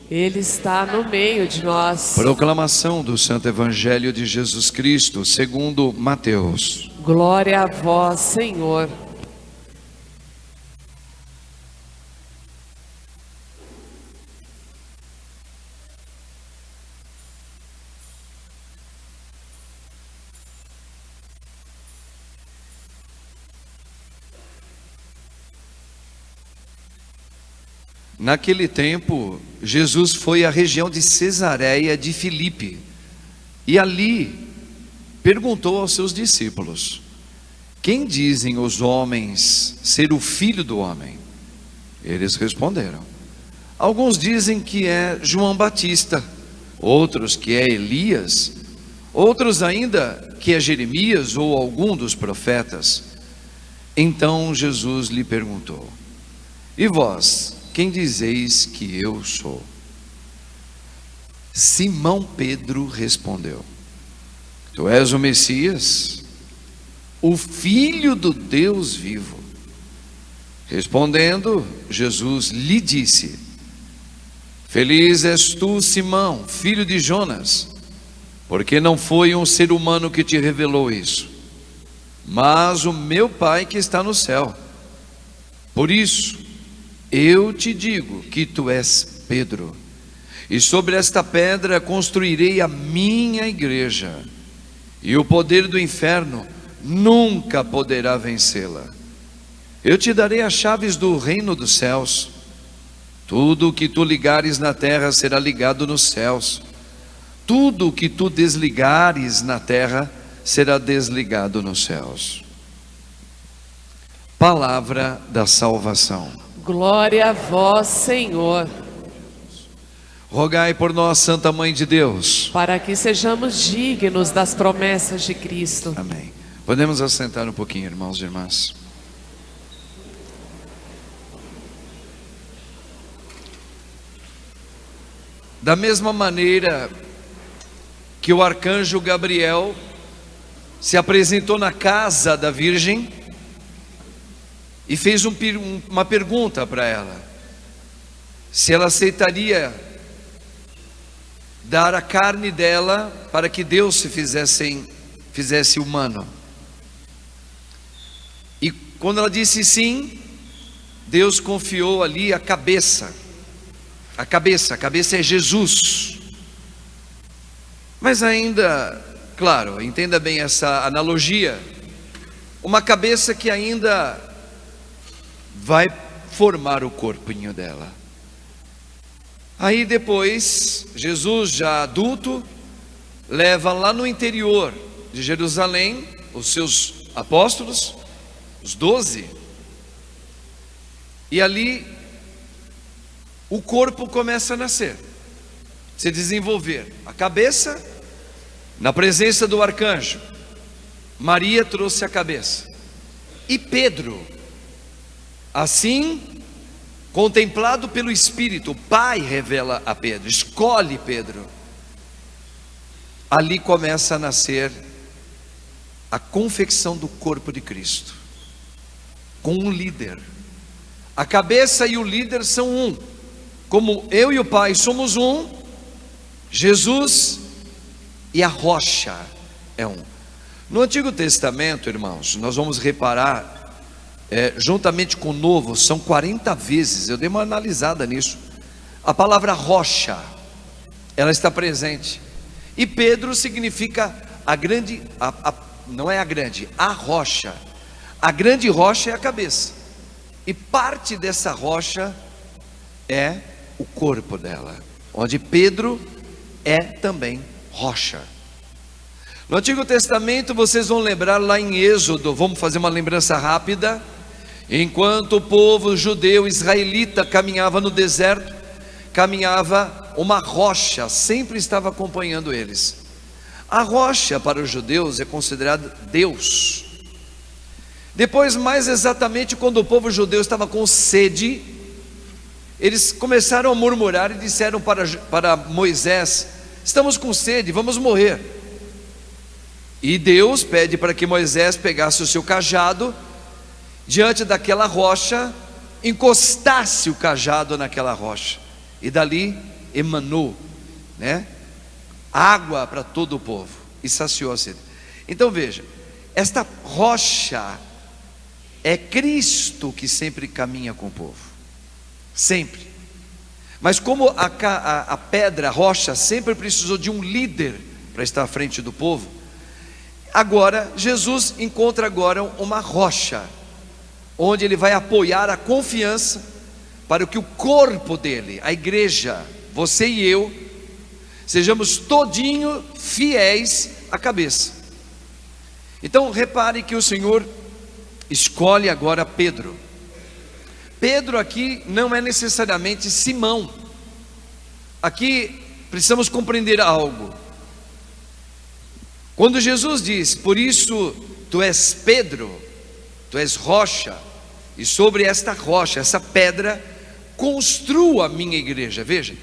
Ele está no meio de nós. Proclamação do Santo Evangelho de Jesus Cristo, segundo Mateus. Glória a vós, Senhor. Naquele tempo, Jesus foi à região de Cesareia de Filipe e ali perguntou aos seus discípulos: quem dizem os homens ser o Filho do Homem? Eles responderam: alguns dizem que é João Batista, outros que é Elias, outros ainda que é Jeremias ou algum dos profetas. Então Jesus lhe perguntou: e vós, quem dizeis que eu sou? Simão Pedro respondeu: tu és o Messias, o Filho do Deus vivo. Respondendo, Jesus lhe disse: feliz és tu, Simão, filho de Jonas, porque não foi um ser humano que te revelou isso, mas o meu Pai que está no céu. Por isso, eu te digo que tu és Pedro, e sobre esta pedra construirei a minha igreja, e o poder do inferno nunca poderá vencê-la. Eu te darei as chaves do reino dos céus. Tudo o que tu ligares na terra será ligado nos céus, tudo o que tu desligares na terra será desligado nos céus. Palavra da salvação. Glória a vós, Senhor. Rogai por nós, Santa Mãe de Deus, para que sejamos dignos das promessas de Cristo. Amém. Podemos assentar um pouquinho, irmãos e irmãs. Da mesma maneira que o arcanjo Gabriel se apresentou na casa da Virgem e fez uma pergunta para ela, se ela aceitaria dar a carne dela para que Deus se fizesse humano. E quando ela disse sim, Deus confiou ali a cabeça. A cabeça é Jesus. Mas ainda, claro, entenda bem essa analogia, uma cabeça que ainda vai formar o corpinho dela. Aí depois, Jesus já adulto, leva lá no interior de Jerusalém os seus apóstolos, os 12, e ali o corpo começa a nascer, se desenvolver. A cabeça, na presença do arcanjo, Maria trouxe a cabeça, e Pedro, assim, contemplado pelo Espírito, o Pai revela a Pedro, escolhe Pedro. Ali começa a nascer a confecção do corpo de Cristo, com um líder. A cabeça e o líder são um. Como eu e o Pai somos um, Jesus e a rocha é um. No Antigo Testamento, irmãos, nós vamos reparar, juntamente com o Novo, são 40 vezes, eu dei uma analisada nisso, a palavra rocha, ela está presente. E Pedro significa a grande, não é a grande, a rocha. A grande rocha é a cabeça, e parte dessa rocha é o corpo dela, onde Pedro é também rocha. No Antigo Testamento vocês vão lembrar lá em Êxodo, vamos fazer uma lembrança rápida. Enquanto o povo judeu israelita caminhava no deserto, caminhava uma rocha, sempre estava acompanhando eles. A rocha para os judeus é considerada Deus. Depois, mais exatamente, quando o povo judeu estava com sede, eles começaram a murmurar e disseram para Moisés: estamos com sede, vamos morrer. E Deus pede para que Moisés pegasse o seu cajado, diante daquela rocha, encostasse o cajado naquela rocha, e dali emanou, né, água para todo o povo, e saciou a sede. Então veja, esta rocha é Cristo que sempre caminha com o povo, sempre. Mas como a pedra, a rocha, sempre precisou de um líder para estar à frente do povo, agora Jesus encontra agora uma rocha, onde ele vai apoiar a confiança, para que o corpo dele, a igreja, você e eu, sejamos todinho fiéis à cabeça. Então repare que o Senhor escolhe agora Pedro. Pedro aqui não é necessariamente Simão. Aqui precisamos compreender algo. Quando Jesus diz: por isso tu és Pedro, tu és rocha, e sobre esta rocha, essa pedra, construo a minha igreja. Veja,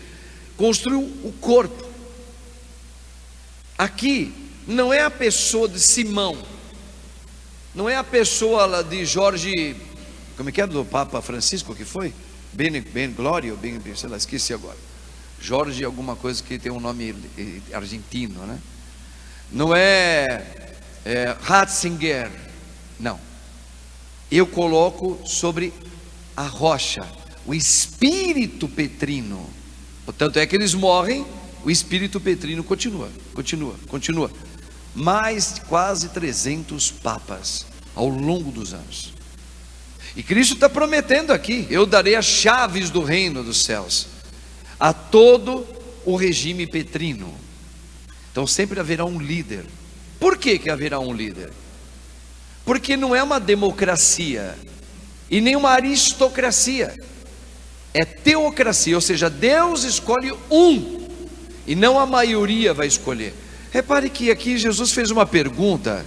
construo o corpo. Aqui não é a pessoa de Simão, não é a pessoa de Jorge, como é que é, do Papa Francisco, que foi? Ben Glória, sei lá, esqueci agora. Jorge alguma coisa que tem um nome argentino, né? Não é Ratzinger, não. Eu coloco sobre a rocha o espírito petrino. Portanto é que eles morrem, o espírito petrino continua. Mais de quase 300 papas ao longo dos anos. E Cristo está prometendo aqui: eu darei as chaves do reino dos céus a todo o regime petrino. Então sempre haverá um líder. Por que haverá um líder? Porque não é uma democracia e nem uma aristocracia, é teocracia, ou seja, Deus escolhe um, e não a maioria vai escolher. Repare que aqui Jesus fez uma pergunta,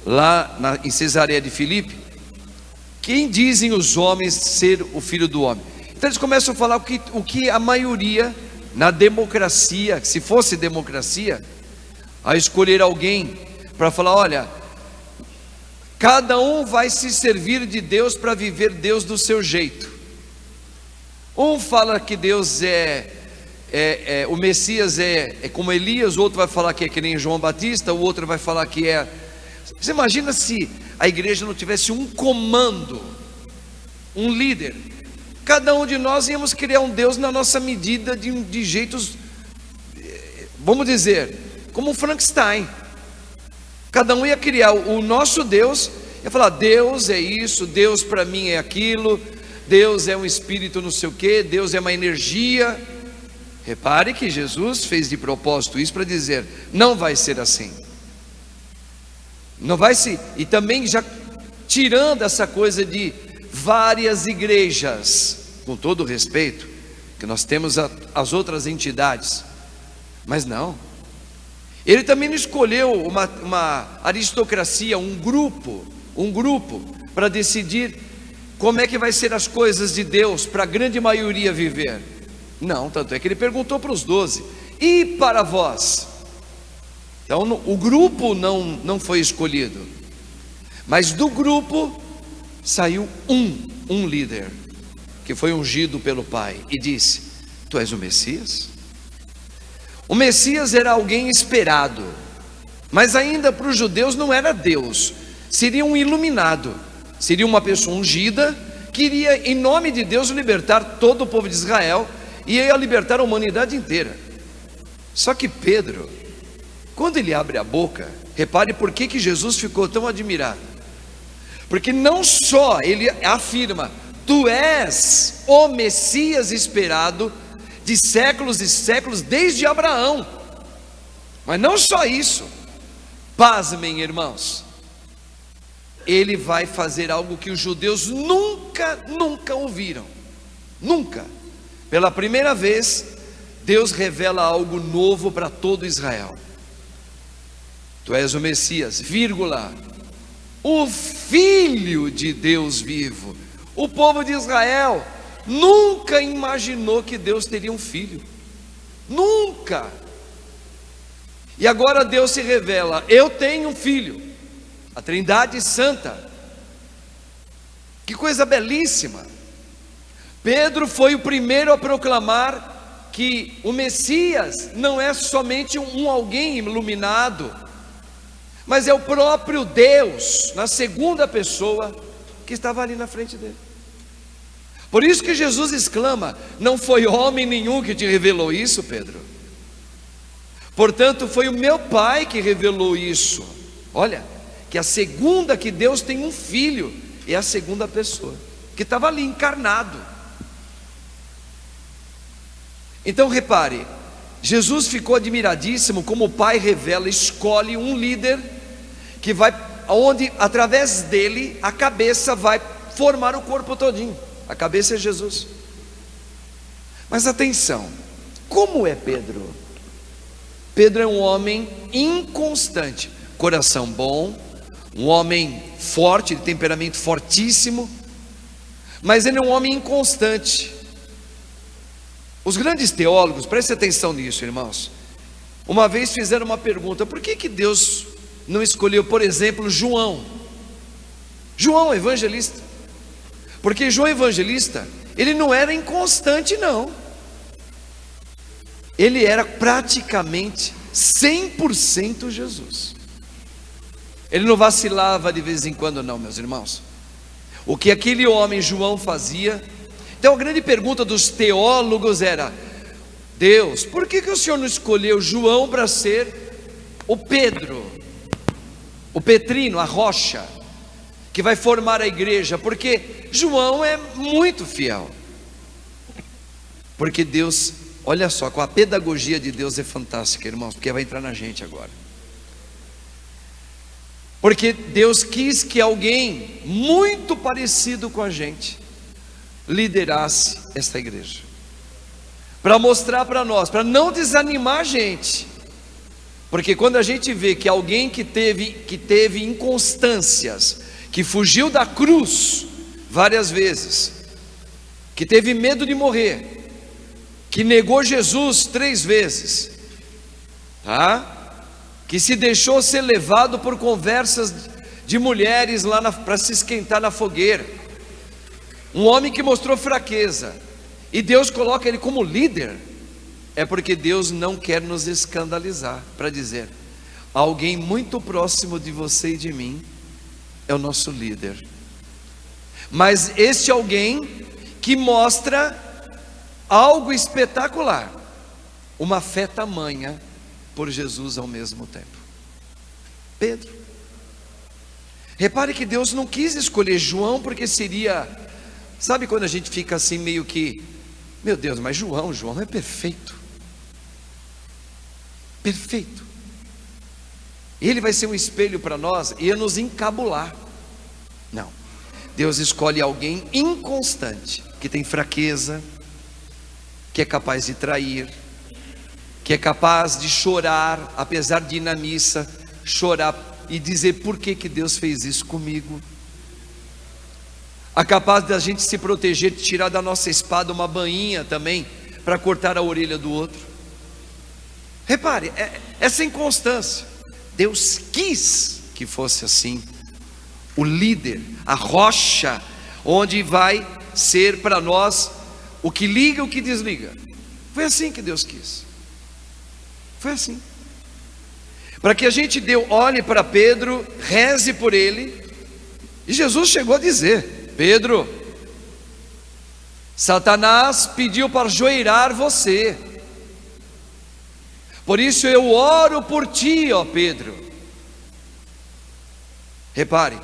lá em Cesareia de Filipe: quem dizem os homens ser o filho do homem? Então eles começam a falar o que a maioria, na democracia, se fosse democracia, a escolher alguém para falar: olha, cada um vai se servir de Deus para viver Deus do seu jeito. Um fala que Deus o Messias é como Elias, o outro vai falar que é que nem João Batista, o outro vai falar que é... Você imagina se a igreja não tivesse um comando, um líder? Cada um de nós íamos criar um Deus na nossa medida, de jeitos, vamos dizer, como Frankenstein. Cada um ia criar o nosso Deus, ia falar: Deus é isso, Deus para mim é aquilo, Deus é um espírito não sei o que, Deus é uma energia. Repare que Jesus fez de propósito isso para dizer: não vai ser assim. Não vai ser. E também já tirando essa coisa de várias igrejas, com todo o respeito que nós temos as outras entidades, mas não. Ele também não escolheu uma aristocracia, um grupo para decidir como é que vai ser as coisas de Deus para a grande maioria viver. Não, tanto é que ele perguntou para os 12: e para vós? Então o grupo não foi escolhido, mas do grupo saiu um líder, que foi ungido pelo Pai, e disse: tu és o Messias? O Messias era alguém esperado, mas ainda para os judeus não era Deus, seria um iluminado, seria uma pessoa ungida, que iria em nome de Deus libertar todo o povo de Israel, e ia libertar a humanidade inteira. Só que Pedro, quando ele abre a boca, repare por que Jesus ficou tão admirado. Porque não só ele afirma: tu és o Messias esperado de séculos e séculos, desde Abraão. Mas não só isso, pasmem, irmãos, ele vai fazer algo que os judeus nunca ouviram. Nunca. Pela primeira vez, Deus revela algo novo para todo Israel. Tu és o Messias, vírgula, o Filho de Deus vivo. O povo de Israel nunca imaginou que Deus teria um filho. Nunca. E agora Deus se revela: eu tenho um filho, a Trindade Santa. Que coisa belíssima. Pedro foi o primeiro a proclamar que o Messias não é somente um alguém iluminado, mas é o próprio Deus, na segunda pessoa, que estava ali na frente dele. Por isso que Jesus exclama: não foi homem nenhum que te revelou isso, Pedro. Portanto, foi o meu Pai que revelou isso. Olha, que a segunda, que Deus tem um filho, é a segunda pessoa, que estava ali encarnado. Então repare, Jesus ficou admiradíssimo como o Pai revela, escolhe um líder que vai, onde através dele a cabeça vai formar o corpo todinho. A cabeça é Jesus. Mas atenção, como é Pedro? Pedro é um homem inconstante, coração bom, um homem forte, de temperamento fortíssimo, mas ele é um homem inconstante. Os grandes teólogos, prestem atenção nisso, irmãos, uma vez fizeram uma pergunta: por que Deus não escolheu, por exemplo, João evangelista? Porque João evangelista, ele não era inconstante não, ele era praticamente 100% Jesus. Ele não vacilava de vez em quando não, meus irmãos. O que aquele homem João fazia. Então a grande pergunta dos teólogos era: Deus, por que o Senhor não escolheu João para ser o Pedro, o Petrino, a rocha, que vai formar a igreja? Porque João é muito fiel. Porque Deus, olha só, com a pedagogia de Deus é fantástica, irmãos, porque vai entrar na gente agora. Porque Deus quis que alguém muito parecido com a gente liderasse esta igreja, para mostrar para nós, para não desanimar a gente. Porque quando a gente vê que alguém que teve inconstâncias, que fugiu da cruz várias vezes, que teve medo de morrer, que negou Jesus 3 vezes, tá? Que se deixou ser levado por conversas de mulheres lá para se esquentar na fogueira, um homem que mostrou fraqueza, e Deus coloca ele como líder, é porque Deus não quer nos escandalizar, para dizer: alguém muito próximo de você e de mim é o nosso líder. Mas este alguém que mostra algo espetacular, uma fé tamanha por Jesus ao mesmo tempo. Pedro. Repare que Deus não quis escolher João porque seria, sabe quando a gente fica assim meio que, meu Deus, mas João é perfeito, perfeito, ele vai ser um espelho para nós e ia nos encabular. Não, Deus escolhe alguém inconstante, que tem fraqueza, que é capaz de trair, que é capaz de chorar, apesar de ir na missa, chorar e dizer: por que Deus fez isso comigo? É capaz da gente se proteger, de tirar da nossa espada uma bainha também, para cortar a orelha do outro. Repare, essa inconstância, Deus quis que fosse assim, o líder, a rocha, onde vai ser para nós o que liga e o que desliga. Foi assim que Deus quis. Foi assim. Para que a gente olhe para Pedro, reze por ele. E Jesus chegou a dizer: Pedro, Satanás pediu para ajoelhar você, por isso eu oro por ti, ó Pedro. Repare,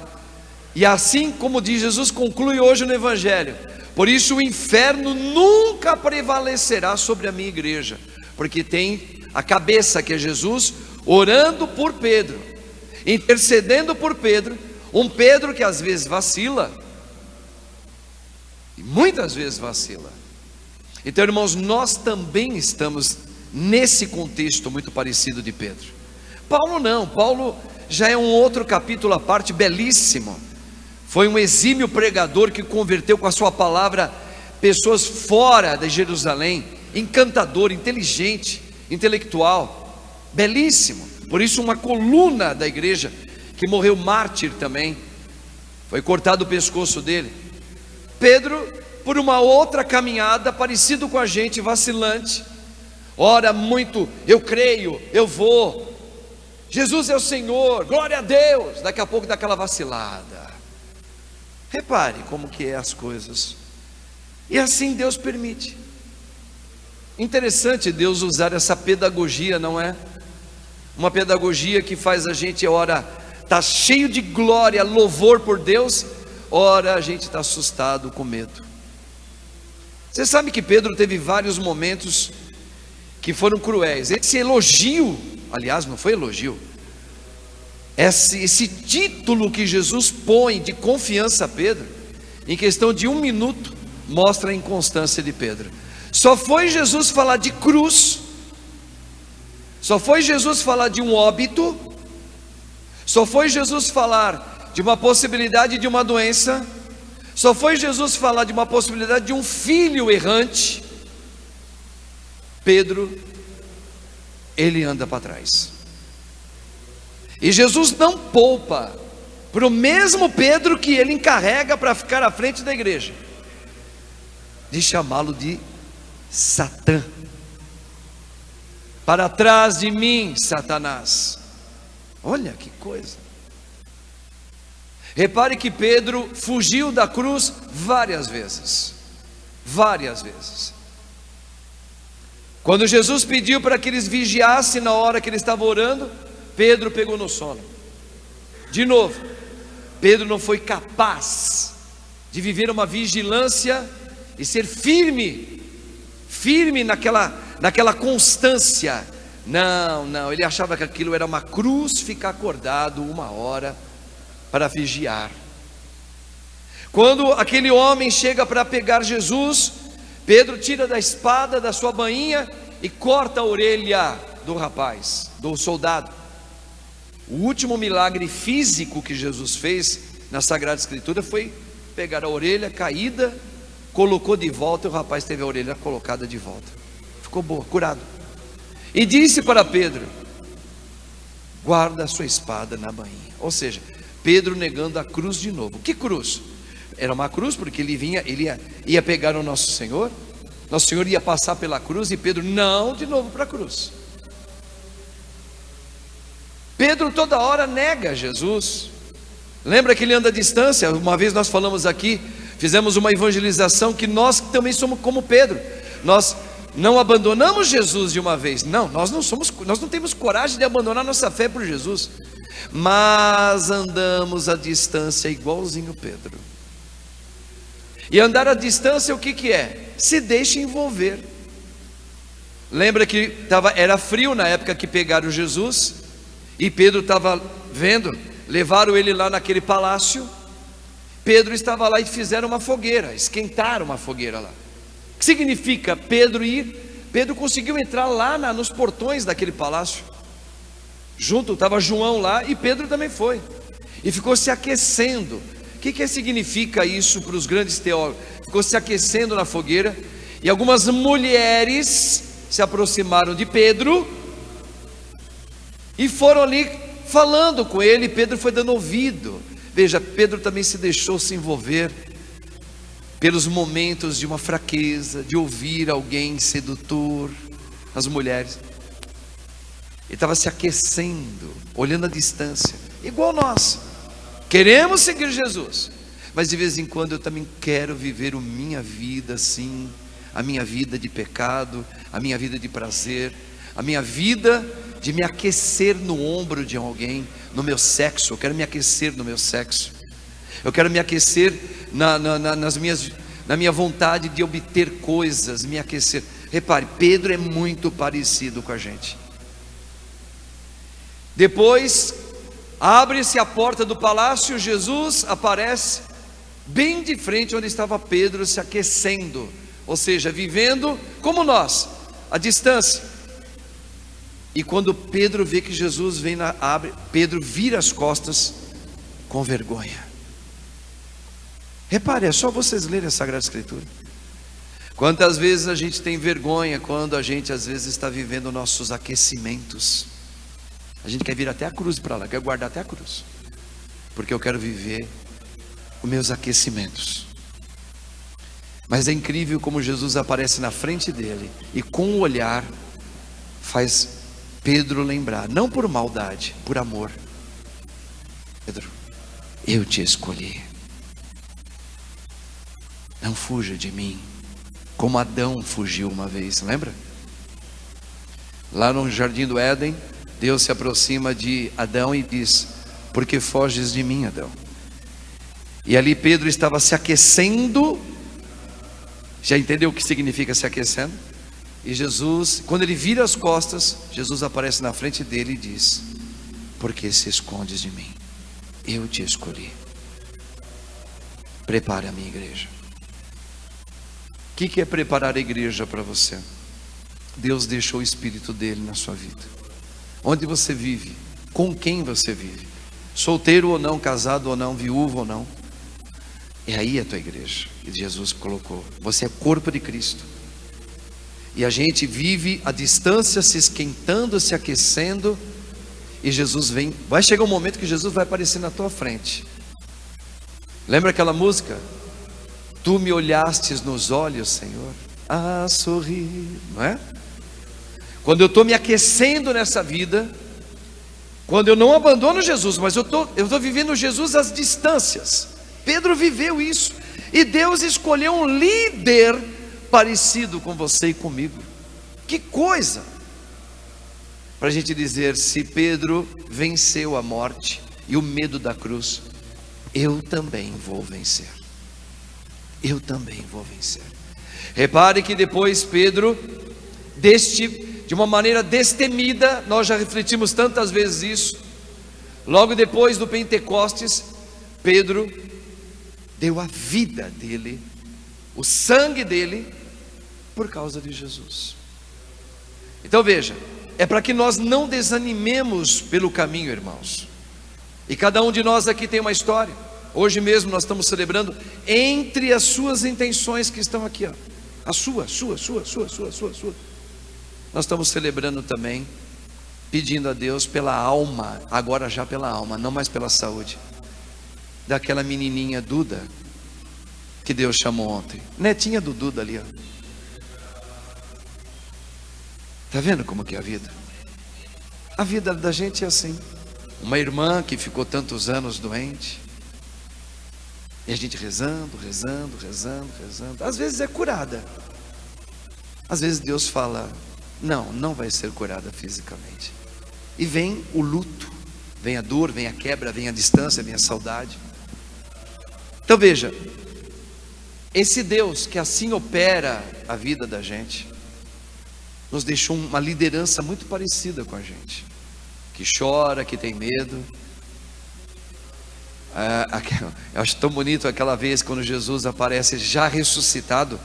e assim como diz Jesus, conclui hoje no Evangelho: por isso o inferno nunca prevalecerá sobre a minha igreja, porque tem a cabeça, que é Jesus, orando por Pedro, intercedendo por Pedro, um Pedro que às vezes vacila, e muitas vezes vacila. Então, irmãos, nós também estamos nesse contexto muito parecido de Pedro. Paulo não, Paulo já é um outro capítulo à parte, belíssimo. Foi um exímio pregador que converteu com a sua palavra pessoas fora de Jerusalém, encantador, inteligente, intelectual, belíssimo. Por isso uma coluna da igreja, que morreu mártir também, foi cortado o pescoço dele. Pedro por uma outra caminhada, parecido com a gente, vacilante. Ora muito, eu creio, eu vou, Jesus é o Senhor, glória a Deus. Daqui a pouco dá aquela vacilada. Repare como que é as coisas. E assim Deus permite. Interessante Deus usar essa pedagogia, não é? Uma pedagogia que faz a gente, ora, está cheio de glória, louvor por Deus, ora a gente está assustado, com medo. Você sabe que Pedro teve vários momentos que foram cruéis. Esse elogio, aliás, não foi elogio, esse título que Jesus põe de confiança a Pedro, em questão de 1 minuto, mostra a inconstância de Pedro. Só foi Jesus falar de cruz, só foi Jesus falar de um óbito, só foi Jesus falar de uma possibilidade de uma doença, só foi Jesus falar de uma possibilidade de um filho errante. Pedro, ele anda para trás. E Jesus não poupa para o mesmo Pedro que ele encarrega para ficar à frente da igreja, de chamá-lo de Satã. Para trás de mim, Satanás. Olha que coisa. Repare que Pedro fugiu da cruz várias vezes. Várias vezes. Quando Jesus pediu para que eles vigiassem na hora que ele estava orando, Pedro pegou no sono. De novo, Pedro não foi capaz de viver uma vigilância e ser firme naquela constância. Não, ele achava que aquilo era uma cruz, ficar acordado 1 hora para vigiar. Quando aquele homem chega para pegar Jesus, Pedro tira da espada da sua bainha e corta a orelha do rapaz, do soldado. O último milagre físico que Jesus fez na Sagrada Escritura foi pegar a orelha caída, colocou de volta, e o rapaz teve a orelha colocada de volta. Ficou boa, curado. E disse para Pedro: guarda a sua espada na bainha. Ou seja, Pedro negando a cruz de novo. Que cruz? Era uma cruz porque ele ia pegar o nosso Senhor. Nosso Senhor ia passar pela cruz e Pedro não de novo para a cruz. Pedro toda hora nega Jesus. Lembra que ele anda à distância? Uma vez nós falamos aqui, fizemos uma evangelização, que nós também somos como Pedro. Nós não abandonamos Jesus de uma vez. Não, nós não temos coragem de abandonar nossa fé por Jesus, mas andamos à distância igualzinho Pedro. E andar à distância o que é? Se deixa envolver. Lembra que era frio na época que pegaram Jesus, e Pedro estava vendo, levaram ele lá naquele palácio. Pedro estava lá e fizeram uma fogueira, esquentaram uma fogueira lá. O que significa Pedro ir? Pedro conseguiu entrar lá nos portões daquele palácio. Junto estava João lá e Pedro também foi. E ficou se aquecendo. O que significa isso para os grandes teólogos? Ficou se aquecendo na fogueira. E algumas mulheres se aproximaram de Pedro e foram ali falando com ele. Pedro foi dando ouvido. Veja, Pedro também se deixou se envolver pelos momentos de uma fraqueza, de ouvir alguém sedutor, as mulheres. Ele estava se aquecendo, olhando à distância, igual nós. Queremos seguir Jesus, mas de vez em quando eu também quero viver a minha vida assim, a minha vida de pecado, a minha vida de prazer, a minha vida de me aquecer no ombro de alguém, no meu sexo. Eu quero me aquecer no meu sexo. Eu quero me aquecer na minha vontade de obter coisas, me aquecer. Repare, Pedro é muito parecido com a gente. Depois, abre-se a porta do palácio, Jesus aparece bem de frente onde estava Pedro se aquecendo, ou seja, vivendo como nós, à distância. E quando Pedro vê que Jesus vem, Pedro vira as costas com vergonha. Repare, é só vocês lerem a Sagrada Escritura. Quantas vezes a gente tem vergonha quando a gente às vezes está vivendo nossos aquecimentos. A gente quer vir até a cruz para lá, quer guardar até a cruz, porque eu quero viver os meus aquecimentos. Mas é incrível como Jesus aparece na frente dele e com o olhar faz Pedro lembrar, não por maldade, por amor. Pedro, eu te escolhi. Não fuja de mim, como Adão fugiu uma vez, lembra? Lá no jardim do Éden, Deus se aproxima de Adão e diz: por que foges de mim, Adão? E ali Pedro estava se aquecendo. Já entendeu o que significa se aquecendo? E Jesus, quando ele vira as costas, Jesus aparece na frente dele e diz: por que se escondes de mim? Eu te escolhi. Prepare a minha igreja. O que é preparar a igreja para você? Deus deixou o Espírito dele na sua vida. Onde você vive? Com quem você vive? Solteiro ou não, casado ou não, viúvo ou não? É aí a tua igreja. E Jesus colocou: você é corpo de Cristo. E a gente vive à distância, se esquentando, se aquecendo. E Jesus vem. Vai chegar um momento que Jesus vai aparecer na tua frente. Lembra aquela música? Tu me olhastes nos olhos, Senhor, a sorrir, não é? Quando eu estou me aquecendo nessa vida, quando eu não abandono Jesus, mas eu estou vivendo Jesus às distâncias. Pedro viveu isso. E Deus escolheu um líder parecido com você e comigo. Que coisa! Para a gente dizer, se Pedro venceu a morte e o medo da cruz, eu também vou vencer. Eu também vou vencer. Repare que depois Pedro, de uma maneira destemida, nós já refletimos tantas vezes isso. Logo depois do Pentecostes, Pedro deu a vida dele, o sangue dele, por causa de Jesus. Então veja, é para que nós não desanimemos pelo caminho, irmãos. E cada um de nós aqui tem uma história. Hoje mesmo nós estamos celebrando entre as suas intenções que estão aqui, ó. A sua. Nós estamos celebrando também, pedindo a Deus pela alma, agora já pela alma, não mais pela saúde, daquela menininha Duda, que Deus chamou ontem, netinha do Duda ali, ó. Está vendo como que é a vida? A vida da gente é assim. Uma irmã que ficou tantos anos doente, e a gente rezando. Às vezes é curada. Às vezes Deus fala: não vai ser curada fisicamente. E vem o luto, vem a dor, vem a quebra, vem a distância, vem a saudade. Então veja, esse Deus que assim opera a vida da gente, nos deixou uma liderança muito parecida com a gente, que chora, que tem medo. Eu acho tão bonito aquela vez quando Jesus aparece já ressuscitado.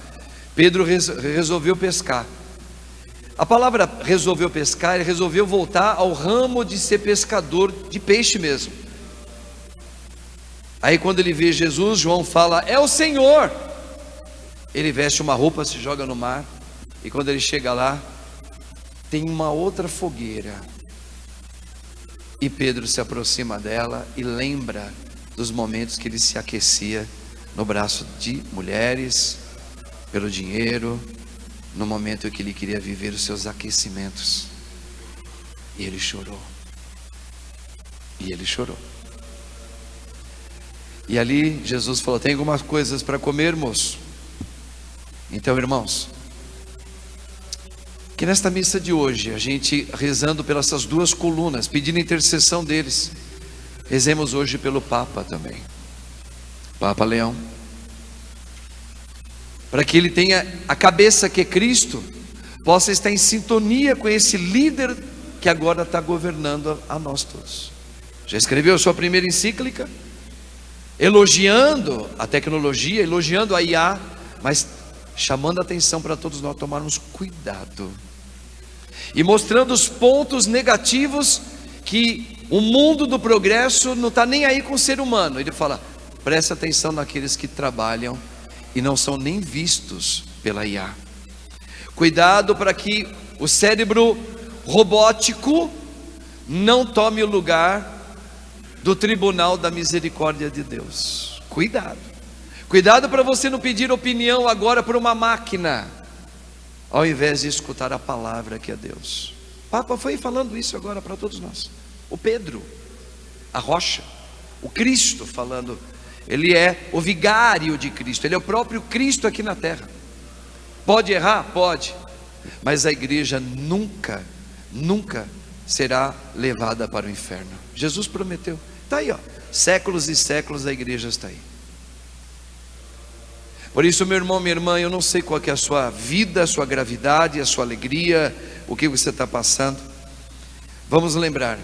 Pedro resolveu pescar. A palavra resolveu pescar, ele resolveu voltar ao ramo de ser pescador de peixe mesmo. Aí quando ele vê Jesus, João fala: é o Senhor. Ele veste uma roupa, se joga no mar. E quando ele chega lá, tem uma outra fogueira. E Pedro se aproxima dela e lembra dos momentos que ele se aquecia no braço de mulheres, pelo dinheiro, no momento em que ele queria viver os seus aquecimentos. E ele chorou. E ali Jesus falou: tem algumas coisas para comer, moço? Então, irmãos, que nesta missa de hoje, a gente rezando pelas essas duas colunas, pedindo a intercessão deles, rezemos hoje pelo Papa também, Papa Leão, para que ele tenha a cabeça que é Cristo, possa estar em sintonia com esse líder que agora está governando a nós todos. Já escreveu a sua primeira encíclica, elogiando a tecnologia, elogiando a IA, mas chamando a atenção para todos nós tomarmos cuidado e mostrando os pontos negativos, que o mundo do progresso não está nem aí com o ser humano. Ele fala: presta atenção naqueles que trabalham e não são nem vistos pela IA. Cuidado para que o cérebro robótico não tome o lugar do tribunal da misericórdia de Deus. Cuidado. Cuidado para você não pedir opinião agora por uma máquina, ao invés de escutar a palavra que é Deus. O Papa foi falando isso agora para todos nós. O Pedro, a rocha, o Cristo falando. Ele é o vigário de Cristo, ele é o próprio Cristo aqui na terra. Pode errar? Pode. Mas a igreja nunca será levada para o inferno. Jesus prometeu. Está aí, ó. Séculos e séculos a igreja está aí. Por isso, meu irmão, minha irmã, eu não sei qual que é a sua vida, a sua gravidade, a sua alegria, o que você está passando. Vamos lembrar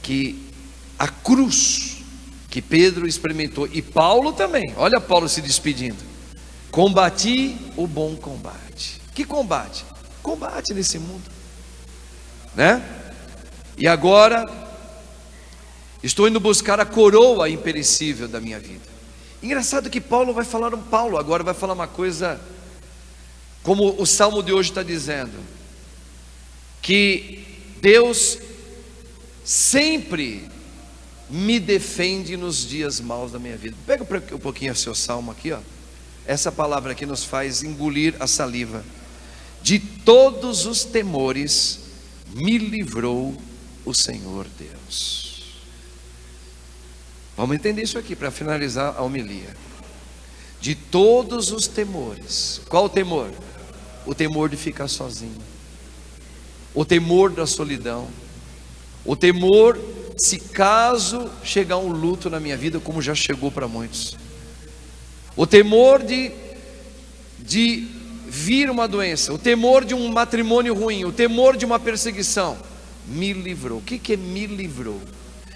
que a cruz que Pedro experimentou, e Paulo também, olha Paulo se despedindo: combati o bom combate. Que combate? Combate nesse mundo, né? E agora estou indo buscar a coroa imperecível da minha vida. Engraçado que Paulo agora vai falar uma coisa, como o salmo de hoje está dizendo, que Deus sempre me defende nos dias maus da minha vida. Pega um pouquinho o seu salmo aqui, ó. Essa palavra aqui nos faz engolir a saliva. De todos os temores me livrou o Senhor Deus. Vamos entender isso aqui para finalizar a homilia. De todos os temores. Qual o temor? O temor de ficar sozinho, o temor da solidão, o temor se caso chegar um luto na minha vida, como já chegou para muitos, o temor de vir uma doença, o temor de um matrimônio ruim, o temor de uma perseguição. Me livrou. O que é me livrou?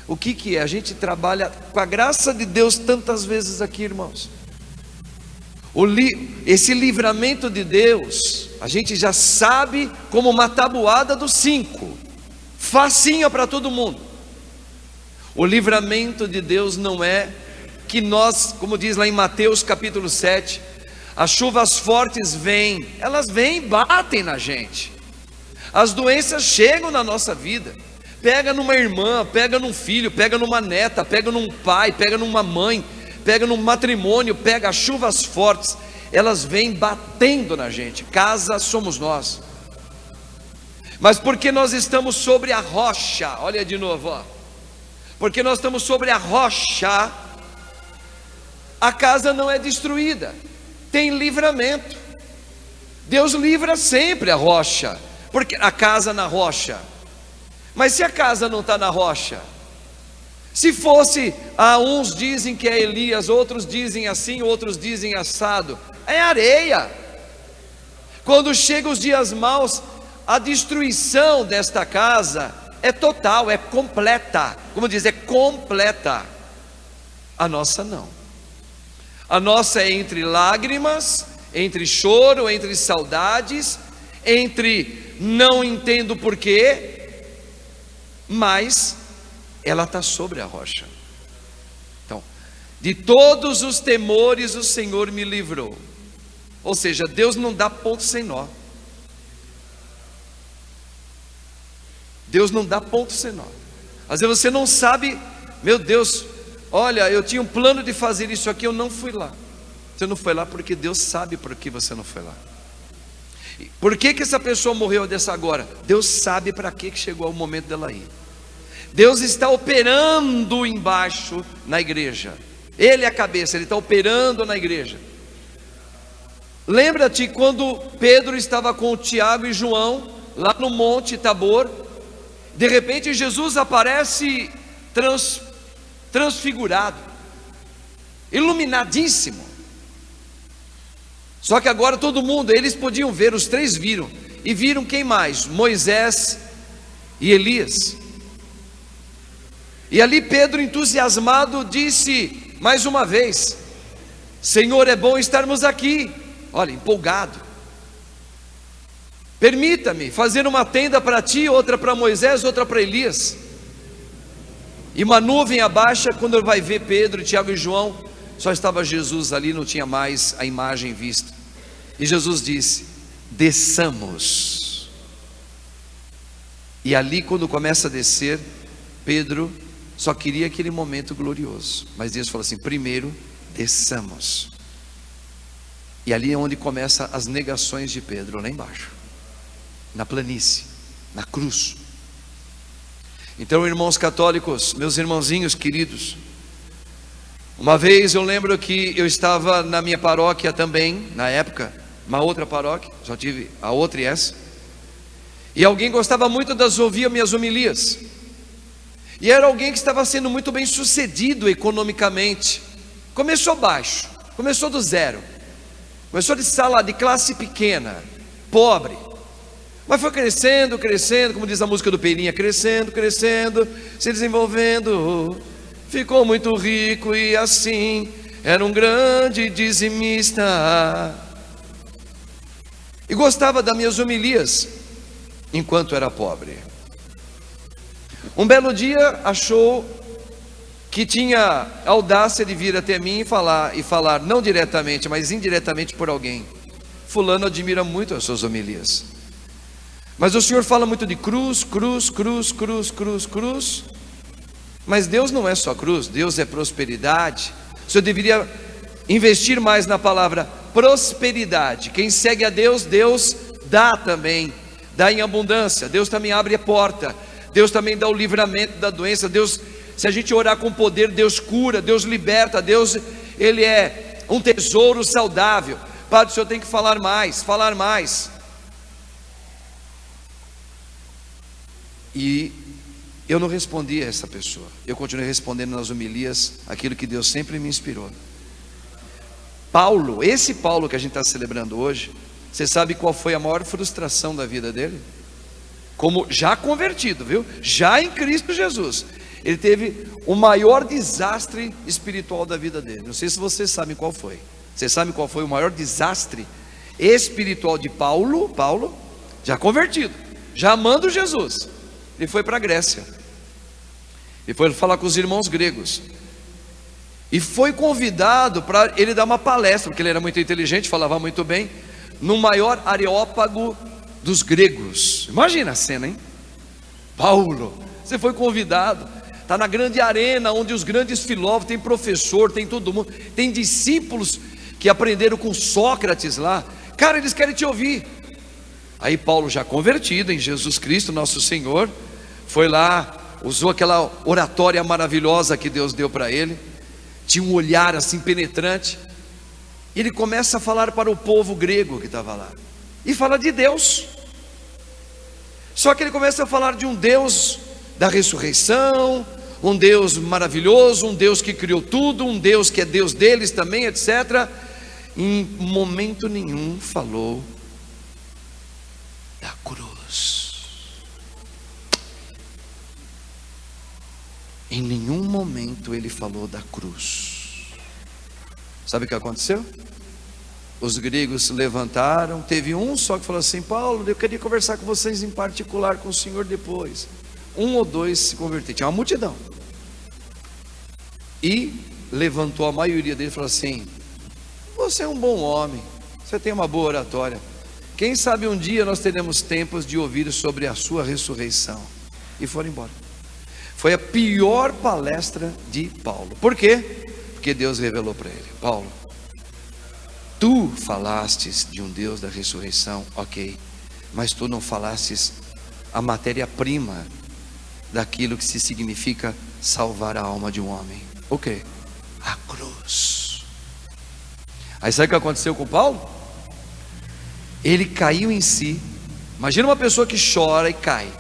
O que é? A gente trabalha com a graça de Deus tantas vezes aqui, irmãos. Esse livramento de Deus, a gente já sabe como uma tabuada dos 5, facinha para todo mundo. O livramento de Deus não é que nós, como diz lá em Mateus capítulo 7, as chuvas fortes vêm, elas vêm e batem na gente, as doenças chegam na nossa vida, pega numa irmã, pega num filho, pega numa neta, pega num pai, pega numa mãe, pega num matrimônio, pega as chuvas fortes, elas vêm batendo na gente. Casa somos nós, mas porque nós estamos sobre a rocha, olha de novo, ó. Porque nós estamos sobre a rocha, a casa não é destruída, tem livramento. Deus livra sempre a rocha, porque a casa na rocha. Mas se a casa não está na rocha, se fosse, uns dizem que é Elias, outros dizem assim, outros dizem assado, é areia. Quando chegam os dias maus, a destruição desta casa é total, é completa. Como diz, é completa. A nossa não. A nossa é entre lágrimas, entre choro, entre saudades, entre não entendo porquê, mas ela está sobre a rocha. Então, de todos os temores o Senhor me livrou. Ou seja, Deus não dá ponto sem nó. Deus não dá ponto sem nó. Às vezes você não sabe, meu Deus, olha, eu tinha um plano de fazer isso aqui, eu não fui lá. Você não foi lá porque Deus sabe por que você não foi lá. Por que essa pessoa morreu dessa agora? Deus sabe para que chegou o momento dela ir. Deus está operando embaixo na igreja. Ele é a cabeça, Ele está operando na igreja. Lembra-te quando Pedro estava com Tiago e João lá no Monte Tabor. De repente Jesus aparece transfigurado, iluminadíssimo. Só que agora todo mundo, eles podiam ver, os 3 viram. E viram quem mais? Moisés e Elias. E ali Pedro, entusiasmado, disse mais uma vez: Senhor, é bom estarmos aqui. Olha, empolgado. Permita-me fazer uma tenda para ti, outra para Moisés, outra para Elias. E uma nuvem abaixa. Quando ele vai ver Pedro, Tiago e João, só estava Jesus ali, não tinha mais a imagem vista. E Jesus disse: desçamos. E ali, quando começa a descer, Pedro só queria aquele momento glorioso, mas Deus falou assim: primeiro desçamos. E ali é onde começam as negações de Pedro, lá embaixo, na planície, na cruz. Então, irmãos católicos, meus irmãozinhos queridos, uma vez eu lembro que eu estava na minha paróquia também, na época, uma outra paróquia, só tive a outra e essa, e alguém gostava muito de ouvir minhas homilias, e era alguém que estava sendo muito bem sucedido economicamente. Começou baixo, começou do zero, começou de sala de classe pequena, pobre, mas foi crescendo, crescendo, como diz a música do Peninha, crescendo, crescendo, se desenvolvendo, ficou muito rico e assim, era um grande dizimista, e gostava das minhas homilias, enquanto era pobre. Um belo dia achou que tinha a audácia de vir até mim e falar não diretamente, mas indiretamente por alguém: fulano admira muito as suas homilias, mas o senhor fala muito de cruz, cruz, cruz, cruz, cruz, cruz, mas Deus não é só cruz, Deus é prosperidade. O senhor deveria investir mais na palavra prosperidade. Quem segue a Deus, Deus dá também, dá em abundância. Deus também abre a porta, Deus também dá o livramento da doença. Deus, se a gente orar com poder, Deus cura, Deus liberta. Deus, Ele é um tesouro saudável. Padre, o senhor tem que falar mais, falar mais. E eu não respondi a essa pessoa, eu continuei respondendo nas homilias aquilo que Deus sempre me inspirou. Paulo, esse Paulo que a gente está celebrando hoje, você sabe qual foi a maior frustração da vida dele? Como já convertido, viu? Já em Cristo Jesus, ele teve o maior desastre espiritual da vida dele. Não sei se vocês sabem qual foi. Você sabe qual foi o maior desastre espiritual de Paulo? Paulo, já convertido, já amando Jesus. Ele foi para a Grécia, ele foi falar com os irmãos gregos, e foi convidado para ele dar uma palestra, porque ele era muito inteligente, falava muito bem, no maior areópago dos gregos. Imagina a cena, hein? Paulo, você foi convidado, está na grande arena, onde os grandes filósofos, tem professor, tem todo mundo, tem discípulos que aprenderam com Sócrates lá. Cara, eles querem te ouvir. Aí Paulo, já convertido em Jesus Cristo nosso Senhor, foi lá, usou aquela oratória maravilhosa que Deus deu para ele, tinha um olhar assim penetrante, e ele começa a falar para o povo grego que estava lá, e fala de Deus. Só que ele começa a falar de um Deus da ressurreição, um Deus maravilhoso, um Deus que criou tudo, um Deus que é Deus deles também, etc. Em momento nenhum falou da cruz. Em nenhum momento ele falou da cruz. Sabe o que aconteceu? Os gregos se levantaram, teve um só que falou assim: Paulo, eu queria conversar com vocês em particular, com o senhor depois. Um ou dois se converteram, tinha uma multidão. E levantou a maioria deles e falou assim: você é um bom homem, você tem uma boa oratória, quem sabe um dia nós teremos tempos de ouvir sobre a sua ressurreição. E foram embora. Foi a pior palestra de Paulo. Por quê? Porque Deus revelou para ele: Paulo, tu falastes de um Deus da ressurreição, ok, mas tu não falastes a matéria-prima daquilo que se significa salvar a alma de um homem. O quê? A cruz. Aí sabe o que aconteceu com Paulo? Ele caiu em si. Imagina uma pessoa que chora e cai.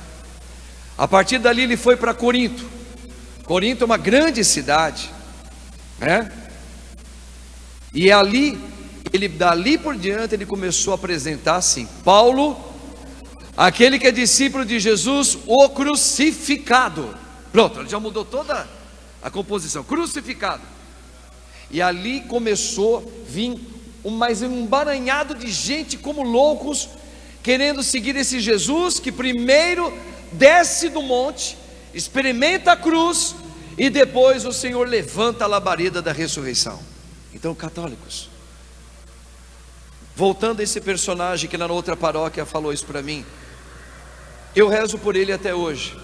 A partir dali ele foi para Corinto. Corinto é uma grande cidade, né? E ali, dali por diante, ele começou a apresentar assim: Paulo, aquele que é discípulo de Jesus, o crucificado. Pronto, ele já mudou toda a composição, crucificado. E ali começou a vir um emaranhado de gente como loucos, querendo seguir esse Jesus, que primeiro desce do monte, experimenta a cruz, e depois o Senhor levanta a labareda da ressurreição. Então, católicos, voltando a esse personagem que na outra paróquia falou isso para mim, eu rezo por ele até hoje.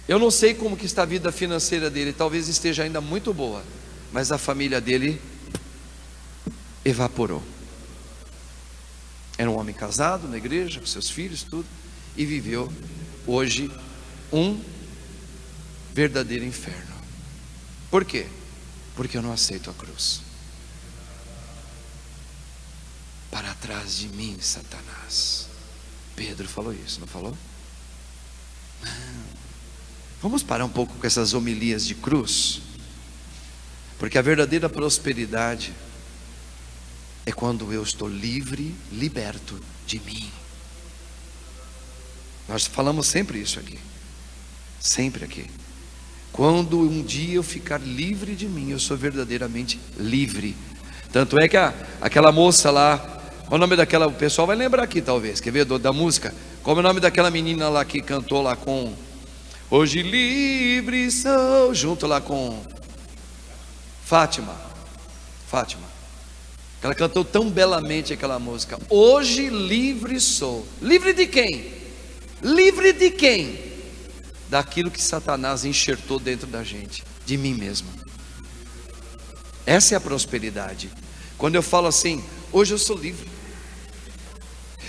Eu não sei como que está a vida financeira dele, talvez esteja ainda muito boa, mas a família dele evaporou. Era um homem casado na igreja, com seus filhos, tudo, e viveu hoje um verdadeiro inferno. Por quê? Porque eu não aceito a cruz. Para trás de mim, Satanás. Pedro falou isso, não falou? Não. Vamos parar um pouco com essas homilias de cruz, porque a verdadeira prosperidade é quando eu estou livre, liberto de mim. Nós falamos sempre isso aqui, sempre aqui. Quando um dia eu ficar livre de mim, eu sou verdadeiramente livre. Tanto é que aquela moça lá, qual o nome daquela, o pessoal vai lembrar aqui talvez, quer ver, da música? Qual é o nome daquela menina lá que cantou lá com Hoje livre sou, junto lá com Fátima. Ela cantou tão belamente aquela música. Hoje livre sou. Livre de quem? Livre de quem? Daquilo que Satanás enxertou dentro da gente, de mim mesmo. Essa é a prosperidade. Quando eu falo assim, hoje eu sou livre.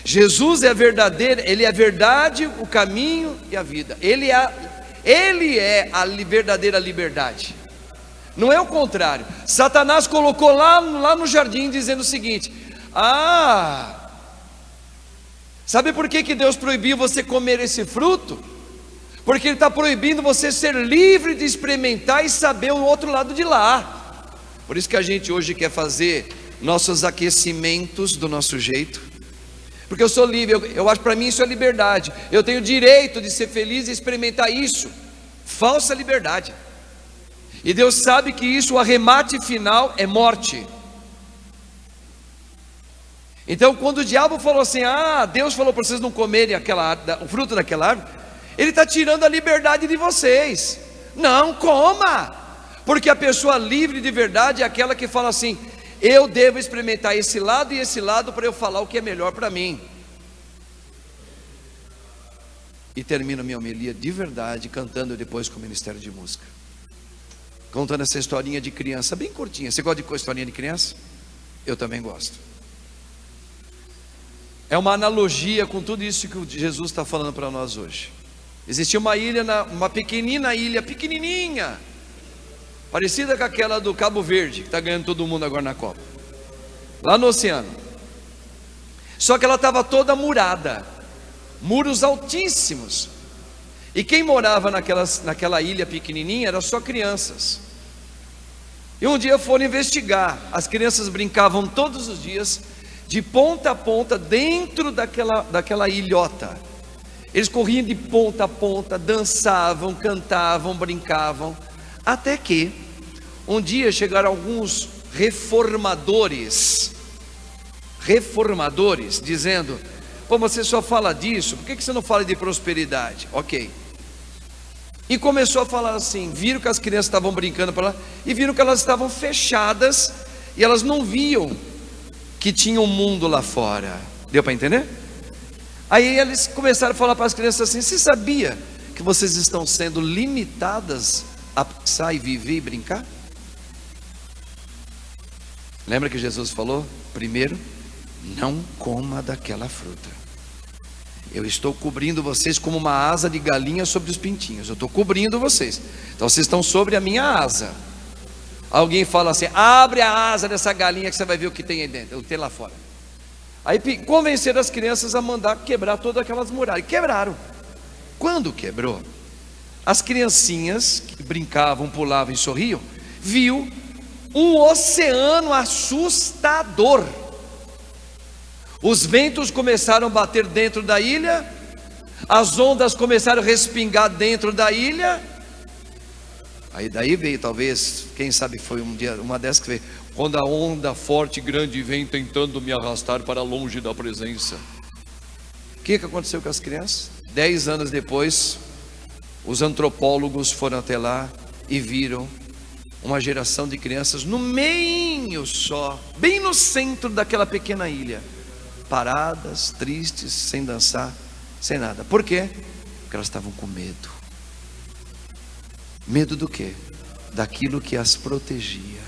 Jesus é verdadeiro, Ele é a verdade, o caminho e a vida. Ele é a verdadeira liberdade. Não é o contrário. Satanás colocou lá no jardim dizendo o seguinte: sabe por que Deus proibiu você comer esse fruto? Porque Ele está proibindo você ser livre de experimentar e saber o outro lado de lá. Por isso que a gente hoje quer fazer nossos aquecimentos do nosso jeito, porque eu sou livre, eu acho, para mim isso é liberdade. Eu tenho direito de ser feliz e experimentar isso. Falsa liberdade. E Deus sabe que isso, o arremate final é morte. Então quando o diabo falou assim, Deus falou para vocês não comerem o fruto daquela árvore, Ele está tirando a liberdade de vocês. Não coma, porque a pessoa livre de verdade é aquela que fala assim, eu devo experimentar esse lado e esse lado para eu falar o que é melhor para mim. E termino minha homilia de verdade cantando depois com o Ministério de Música, contando essa historinha de criança bem curtinha. Você gosta de historinha de criança? Eu também gosto. É uma analogia com tudo isso que Jesus está falando para nós hoje. Existia uma ilha, uma pequenina ilha, pequenininha, parecida com aquela do Cabo Verde, que está ganhando todo mundo agora na Copa, lá no oceano. Só que ela estava toda murada, muros altíssimos. E quem morava naquela ilha pequenininha eram só crianças. E um dia foram investigar. As crianças brincavam todos os dias, de ponta a ponta, dentro daquela ilhota. Eles corriam de ponta a ponta, dançavam, cantavam, brincavam. Até que um dia chegaram alguns reformadores, dizendo, pô, você só fala disso, por que você não fala de prosperidade? Ok. E começou a falar assim, viram que as crianças estavam brincando para lá, e viram que elas estavam fechadas, e elas não viam que tinha um mundo lá fora. Deu para entender? Aí eles começaram a falar para as crianças assim, você sabia que vocês estão sendo limitadas a pensar e viver e brincar? Lembra que Jesus falou? Primeiro, não coma daquela fruta. Eu estou cobrindo vocês como uma asa de galinha sobre os pintinhos. Eu estou cobrindo vocês. Então vocês estão sobre a minha asa. Alguém fala assim, abre a asa dessa galinha que você vai ver o que tem aí dentro, o que tem lá fora. Aí convenceram as crianças a mandar quebrar todas aquelas muralhas. Quebraram. Quando quebrou, as criancinhas que brincavam, pulavam e sorriam, viu um oceano assustador. Os ventos começaram a bater dentro da ilha, as ondas começaram a respingar dentro da ilha. Aí daí veio, talvez, quem sabe foi um dia, uma dessas que veio, quando a onda forte e grande vem tentando me arrastar para longe da presença. O que aconteceu com as crianças? 10 anos depois, os antropólogos foram até lá e viram uma geração de crianças no meio só, bem no centro daquela pequena ilha, paradas, tristes, sem dançar, sem nada. Por quê? Porque elas estavam com medo. Medo do quê? Daquilo que as protegia.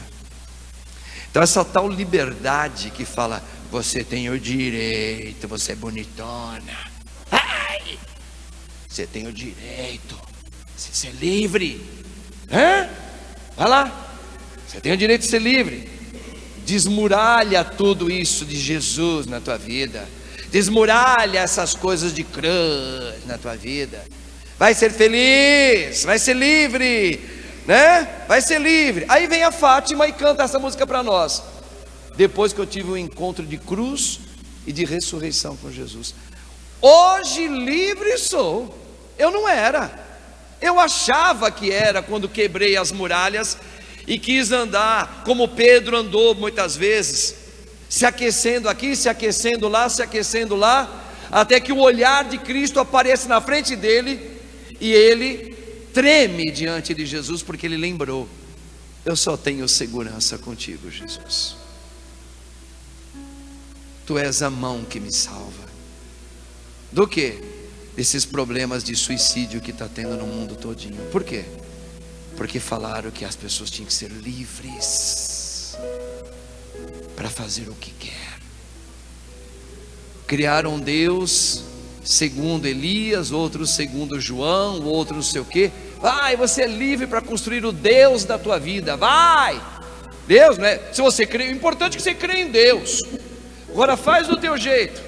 Então essa tal liberdade que fala, você tem o direito, você é bonitona, ai, você tem o direito de ser livre, vai lá, você tem o direito de ser livre. Desmuralha tudo isso de Jesus na tua vida, desmuralha essas coisas de cruz na tua vida. Vai ser feliz, vai ser livre, né? Vai ser livre. Aí vem a Fátima e canta essa música para nós. Depois que eu tive um encontro de cruz e de ressurreição com Jesus, hoje livre sou. Eu não era, eu achava que era quando quebrei as muralhas e quis andar como Pedro andou muitas vezes, se aquecendo aqui, se aquecendo lá, se aquecendo lá, até que o olhar de Cristo aparece na frente dele e ele treme diante de Jesus, porque ele lembrou: eu só tenho segurança contigo, Jesus. Tu és a mão que me salva. Do quê? Desses problemas de suicídio que está tendo no mundo todinho. Por quê? Porque falaram que as pessoas tinham que ser livres para fazer o que quer. Criaram um Deus segundo Elias, outros segundo João, outro não sei o quê. Vai, você é livre para construir o Deus da tua vida. Vai! Deus, né? Se você crê, o importante é que você crê em Deus. Agora faz do teu jeito.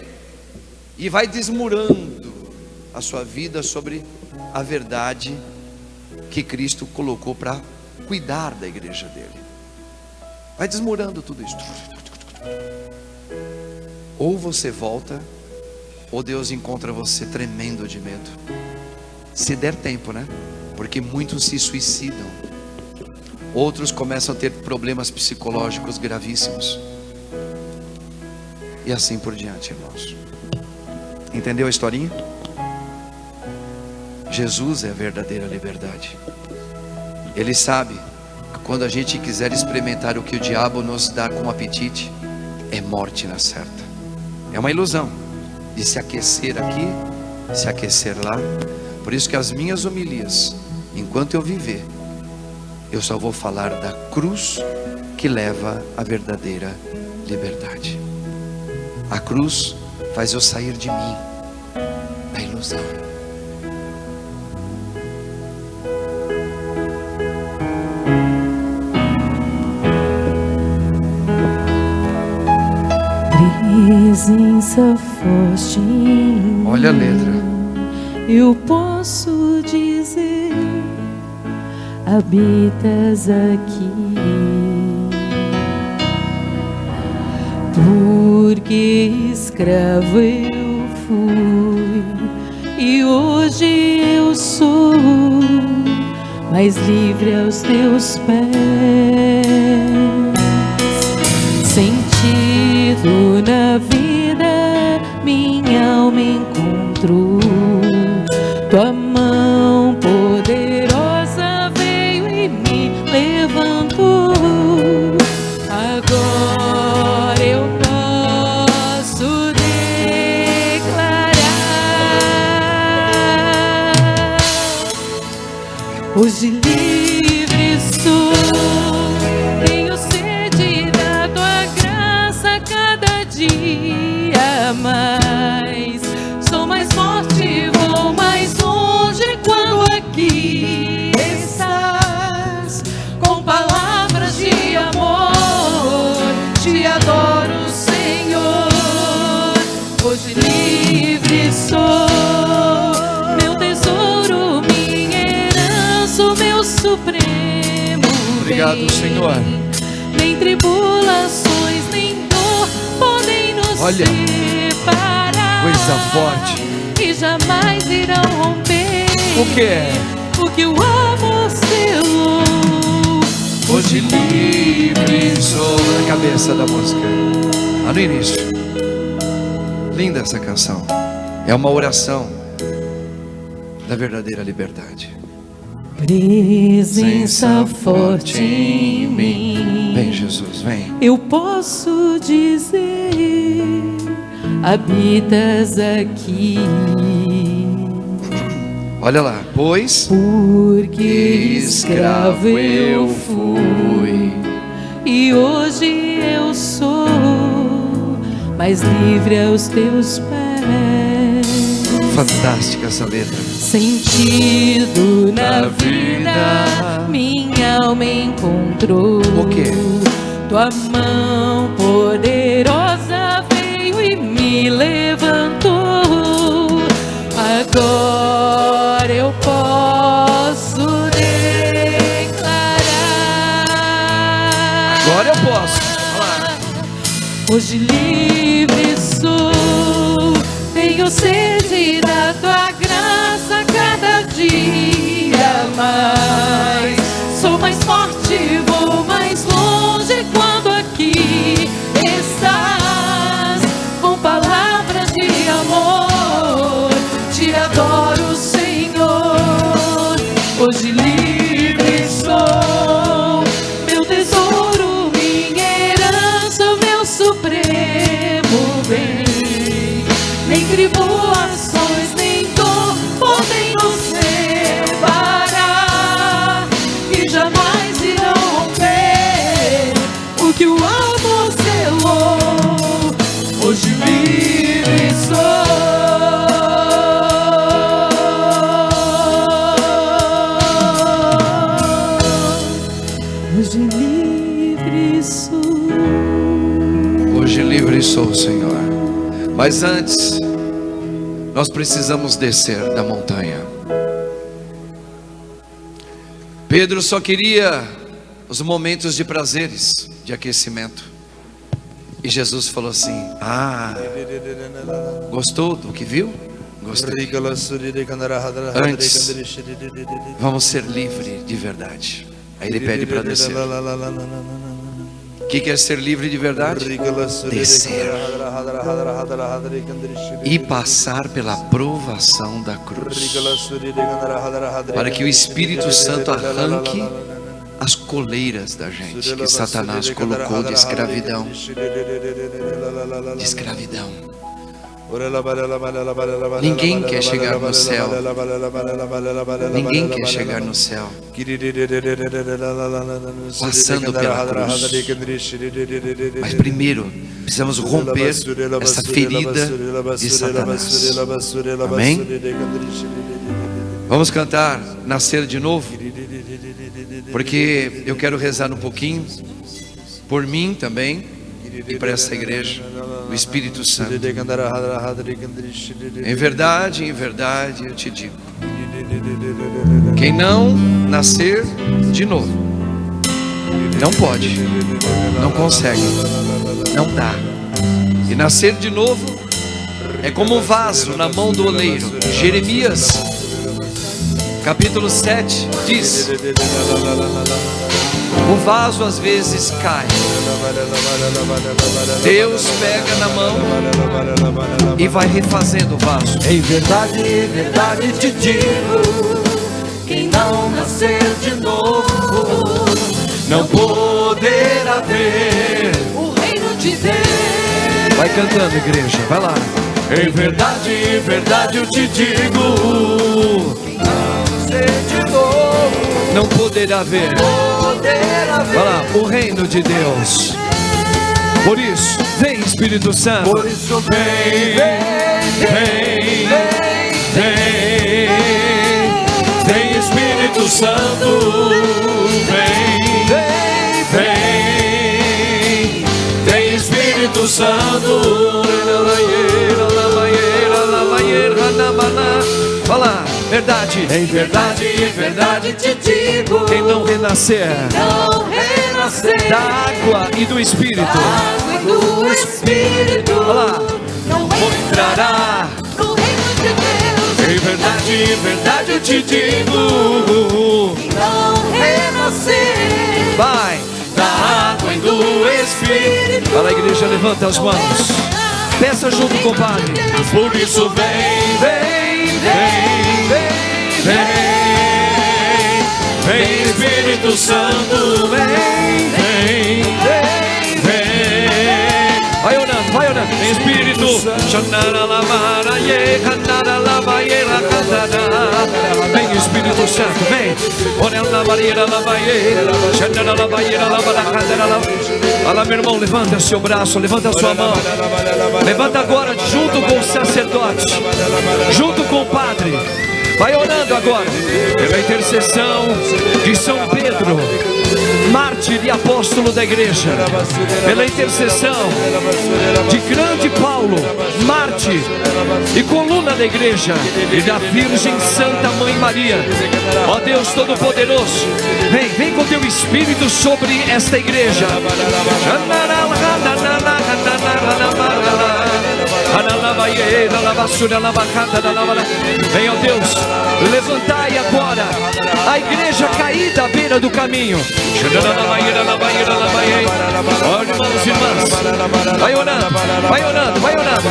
E vai desmurando a sua vida sobre a verdade que Cristo colocou para cuidar da igreja dele. Vai desmurando tudo isso. Ou você volta, ou Deus encontra você tremendo de medo. Se der tempo, né? Porque muitos se suicidam, outros começam a ter problemas psicológicos gravíssimos, e assim por diante, irmãos. Entendeu a historinha? Jesus é a verdadeira liberdade. Ele sabe que quando a gente quiser experimentar o que o diabo nos dá com apetite, é morte na certa. É uma ilusão de se aquecer aqui, se aquecer lá. Por isso que as minhas homilias, enquanto eu viver, eu só vou falar da cruz que leva à verdadeira liberdade. A cruz faz eu sair de mim, da ilusão. Presença forte em mim. Olha a letra. Eu posso dizer: habitas aqui. Porque escravo eu fui e hoje eu sou mais livre aos teus pés. Sentido na vida minha alma encontrou. Tua mão poderosa veio e me levantou. Agora eu posso declarar: hoje livre sou. Tenho sede da tua graça cada dia mais. Sou mais forte, vou mais longe quando aqui estás. Com palavras de amor, te adoro, Senhor. Hoje livre sou, meu tesouro, minha herança, o meu supremo. Obrigado, bem. Senhor. Nem tribulações, nem dor podem nos Olha, separar. coisa forte. E jamais irão romper O que é? o que o amor selou. Hoje livre sou. Na cabeça da música, lá no início. Linda essa canção. É uma oração da verdadeira liberdade. Presença forte em mim. Vem, Jesus, vem. Eu posso dizer: habitas aqui. Olha lá. Pois Porque escravo eu fui e hoje eu sou, mais livre aos teus pés. Fantástica essa letra. Sentido na vida, minha alma encontrou. O quê? Tua mão poderosa veio e me levantou. Agora eu posso declarar. Agora eu posso. Hoje livre sou, tenho sede da tua graça cada dia mais. Sou mais forte, vou mais longe quando aqui estás. Com palavras de amor, te adoro, Senhor. Hoje livre sou, meu tesouro, minha herança, meu supremo bem. Nem tribulações, nem dor podem nos separar, e jamais irão romper o que o amor selou. Hoje livre sou. Hoje livre sou. Hoje livre sou, Senhor. Mas antes, nós precisamos descer da montanha. Pedro só queria os momentos de prazeres, de aquecimento. E Jesus falou assim: gostou do que viu? Gostei. Antes, vamos ser livres de verdade. Aí ele pede para descer. O que quer ser livre de verdade? Descer e passar pela provação da cruz, para que o Espírito Santo arranque as coleiras da gente que Satanás colocou de escravidão. De escravidão. Ninguém quer chegar no céu. Ninguém quer chegar no céu passando pela cruz. Mas primeiro precisamos romper essa ferida de Satanás. Amém? Vamos cantar Nascer de Novo, porque eu quero rezar um pouquinho por mim também e para essa igreja, o Espírito Santo. Em verdade eu te digo, quem não nascer de novo não pode, não consegue, não dá. E nascer de novo é como um vaso na mão do oleiro. Jeremias capítulo 7 diz: o vaso às vezes cai, Deus pega na mão e vai refazendo o vaso. Em verdade te digo, quem não nascer de novo não poderá ver o reino de Deus. Vai cantando, igreja, vai lá. Em verdade eu te digo, quem não nascer de novo não poderá ver, vai lá, o reino de Deus. Por isso, vem Espírito Santo. Por isso vem Espírito Santo, vem Espírito Santo. Vai lá, verdade. Em verdade te digo, Quem não renascer da água e do Espírito, vai lá, não entrará no reino de Deus. Em verdade eu te digo, quem não renascer vai da água e do Espírito. Fala, igreja, levanta as mãos, peça junto com o Padre. Por isso vem Espírito Santo, vem. Vai orando, vem Espírito. Vem Espírito Santo, vem. Olha, meu irmão, levanta seu braço, levanta a sua mão. Levanta agora junto com o sacerdote, junto com o padre. Vai orando agora pela intercessão de São Pedro, mártir e apóstolo da igreja, pela intercessão de grande Paulo, mártir e coluna da igreja, e da Virgem Santa Mãe Maria. Ó Deus Todo-Poderoso, vem com teu Espírito sobre esta igreja. Vem, ó Deus, levantai agora a igreja caída à beira do caminho. Ó, irmãos e irmãs, vai orando, vai orando, vai orando.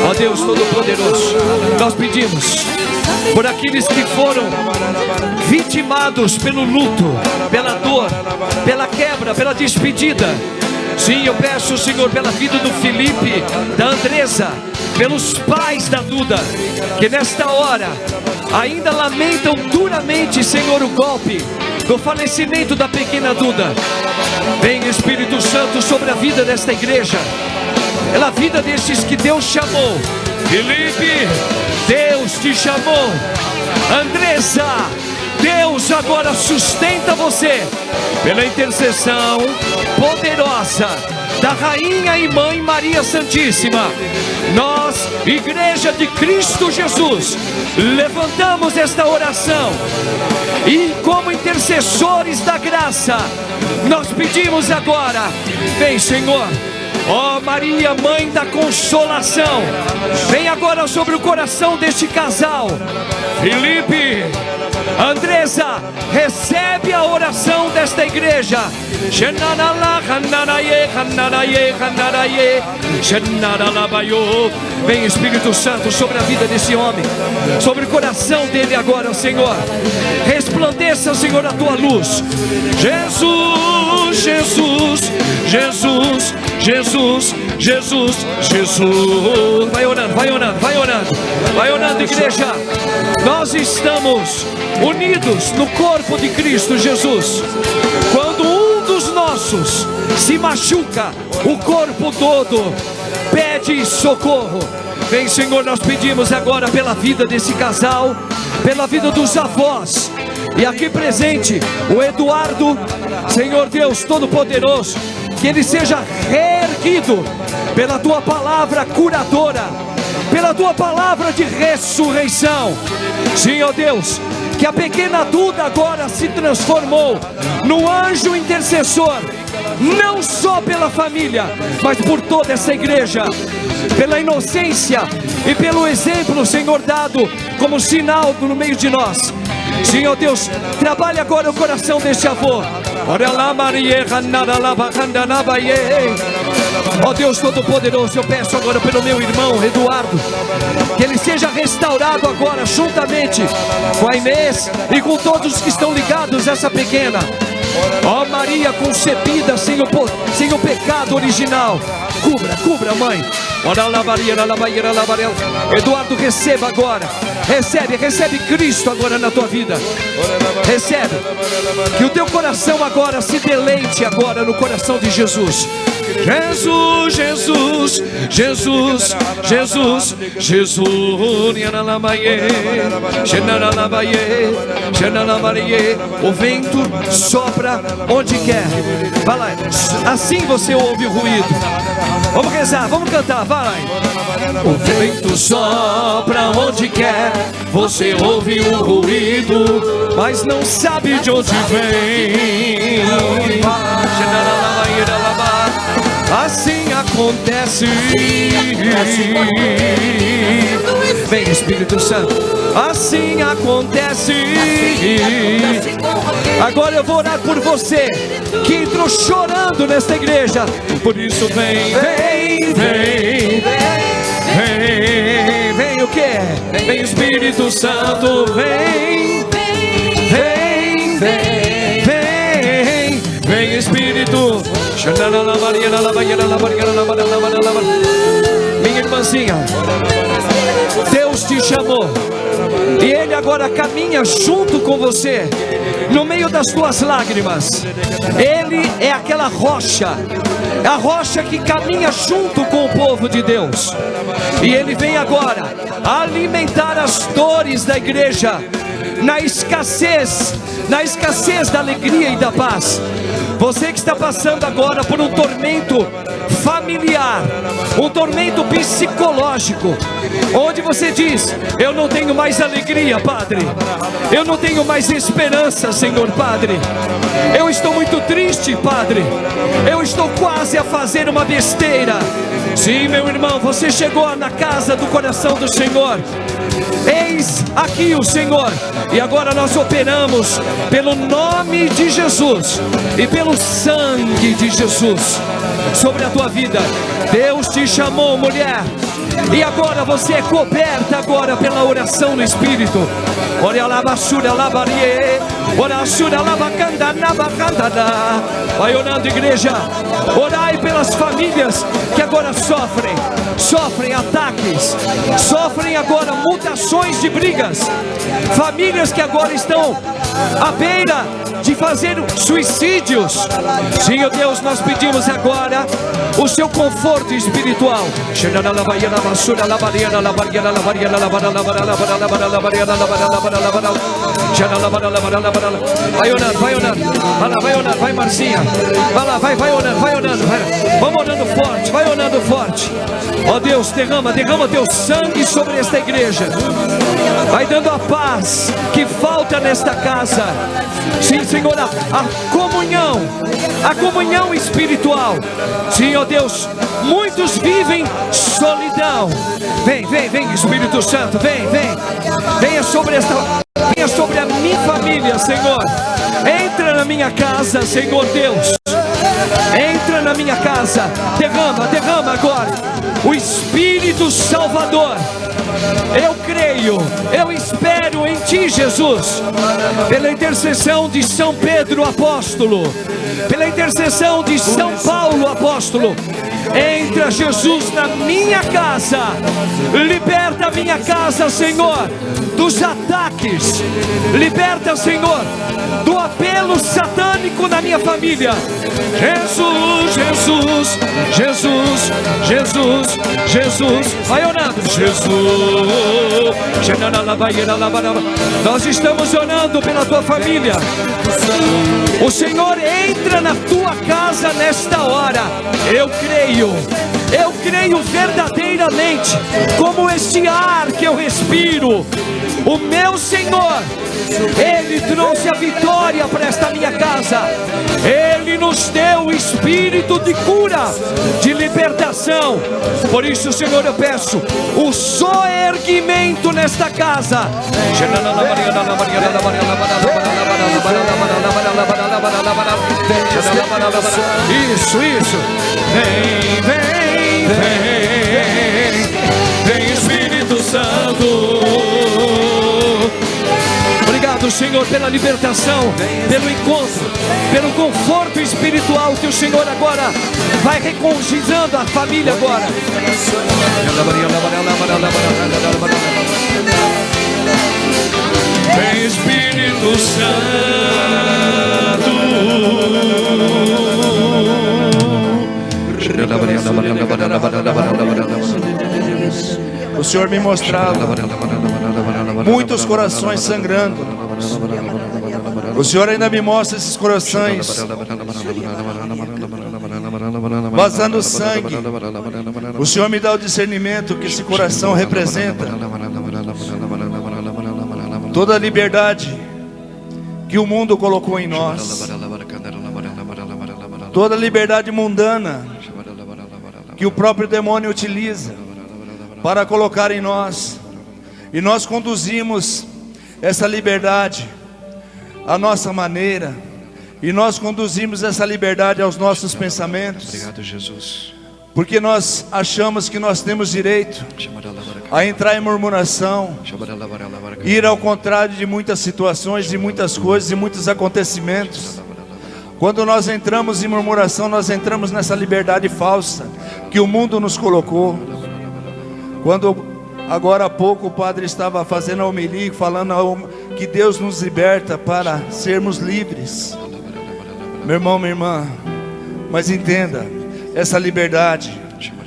Ó Deus Todo-Poderoso, nós pedimos por aqueles que foram vitimados pelo luto, pela dor, pela quebra, pela despedida. Sim, eu peço, Senhor, pela vida do Felipe, da Andresa, pelos pais da Duda, que nesta hora ainda lamentam duramente, Senhor, o golpe do falecimento da pequena Duda. Vem, Espírito Santo, sobre a vida desta igreja, pela vida destes que Deus chamou. Felipe, Deus te chamou. Andresa, Deus agora sustenta você, pela intercessão poderosa da Rainha e Mãe Maria Santíssima. Nós, Igreja de Cristo Jesus, levantamos esta oração e, como intercessores da graça, nós pedimos agora: vem, Senhor, ó Maria, Mãe da Consolação, vem agora sobre o coração deste casal. Felipe, Andresa, recebe a oração desta igreja. Vem, Espírito Santo, sobre a vida desse homem, sobre o coração dele agora, Senhor. Resplandeça, Senhor, a tua luz. Jesus, Jesus, Jesus, Jesus, Jesus, Jesus. Vai orando, vai orando, vai orando, vai orando, igreja. Nós estamos unidos no corpo de Cristo Jesus. Quando um dos nossos se machuca, o corpo todo pede socorro. Vem, Senhor, nós pedimos agora pela vida desse casal, pela vida dos avós, e aqui presente o Eduardo, Senhor Deus Todo-Poderoso, que ele seja reerguido pela tua palavra curadora, pela tua palavra de ressurreição. Sim, ó Deus, que a pequena Duda agora se transformou no anjo intercessor, não só pela família, mas por toda essa igreja, pela inocência e pelo exemplo, Senhor, dado como sinal no meio de nós. Sim, ó Deus, trabalhe agora o coração deste avô. Ó Deus Todo-Poderoso, eu peço agora pelo meu irmão Eduardo, que ele seja restaurado agora, juntamente com a Inês e com todos que estão ligados a essa pequena. Ó Maria concebida sem o pecado original, cubra, mãe. Eduardo, receba agora, recebe Cristo agora na tua vida. Recebe, que o teu coração agora se deleite agora no coração de Jesus. Jesus, Jesus, Jesus, Jesus, Jesus. O vento sopra onde quer. Vai lá, assim você ouve o ruído. Vamos rezar, vamos cantar, vai lá. O vento sopra onde quer, você ouve o ruído, mas não sabe de onde vem. Assim acontece. Vem, Espírito Santo. Assim acontece. Agora eu vou orar por você que entrou chorando nesta igreja. Por isso vem o que? Vem, Espírito Santo, vem Espírito. Minha irmãzinha, Deus te chamou. E Ele agora caminha junto com você, no meio das tuas lágrimas. Ele é aquela rocha, a rocha que caminha junto com o povo de Deus. E Ele vem agora alimentar as dores da igreja, na escassez da alegria e da paz. Você que está passando agora por um tormento familiar, um tormento psicológico, onde você diz: eu não tenho mais alegria, Padre, eu não tenho mais esperança, Senhor Padre, eu estou muito triste, Padre, eu estou quase a fazer uma besteira. Sim, meu irmão, você chegou na casa do coração do Senhor. Eis aqui o Senhor. E agora nós operamos pelo nome de Jesus e pelo sangue de Jesus sobre a tua vida. Deus te chamou, mulher, e agora você é coberta agora pela oração no Espírito. Vai orando, igreja. Orai pelas famílias que agora sofrem ataques, sofrem agora mutações de brigas, famílias que agora estão à beira de fazer suicídios. Senhor Deus, nós pedimos agora o seu conforto espiritual. Vai orando, vai orando. Vai orando, vai Marcinha. Vai lá, vai orando, vai orando. Vamos orando forte, vai orando forte. Ó Deus, derrama o teu sangue sobre esta igreja. Vai dando a paz que falta nesta casa. Sim, Senhor, a comunhão espiritual. Sim, ó Deus, muitos vivem solidão. Vem, Espírito Santo, venha sobre a minha família, Senhor. Entra na minha casa, Senhor Deus. Entra na minha casa, derrama agora o Espírito Salvador. Eu creio, eu espero em Ti, Jesus, pela intercessão de São Pedro Apóstolo, pela intercessão de São Paulo Apóstolo. Entra, Jesus, na minha casa, liberta a minha casa, Senhor, dos ataques, liberta, Senhor, do apelo satânico na minha família. Jesus, vai orando, nós estamos orando pela tua família. O Senhor entra na tua casa nesta hora. Eu creio verdadeiramente, como este ar que eu respiro. O meu Senhor, Ele trouxe a vitória para esta minha casa. Ele nos deu o espírito de cura, de libertação. Por isso, Senhor, eu peço o soerguimento nesta casa. Isso. Vem Espírito Santo. Obrigado, Senhor, pela libertação, pelo encontro, pelo conforto espiritual que o Senhor agora vai reconquistando a família agora. Vem Espírito Santo. O Senhor me mostrava muitos corações sangrando. O Senhor ainda me mostra esses corações vazando sangue. O Senhor me dá o discernimento que esse coração representa toda a liberdade que o mundo colocou em nós, toda a liberdade mundana que o próprio demônio utiliza para colocar em nós. E nós conduzimos essa liberdade à nossa maneira, e nós conduzimos essa liberdade aos nossos pensamentos. Obrigado, Jesus. Porque nós achamos que nós temos direito a entrar em murmuração, ir ao contrário de muitas situações, de muitas coisas, de muitos acontecimentos. Quando nós entramos em murmuração, nós entramos nessa liberdade falsa que o mundo nos colocou. Quando Agora há pouco o padre estava fazendo a homilia, falando que Deus nos liberta para sermos livres. Meu irmão, minha irmã, mas entenda, essa liberdade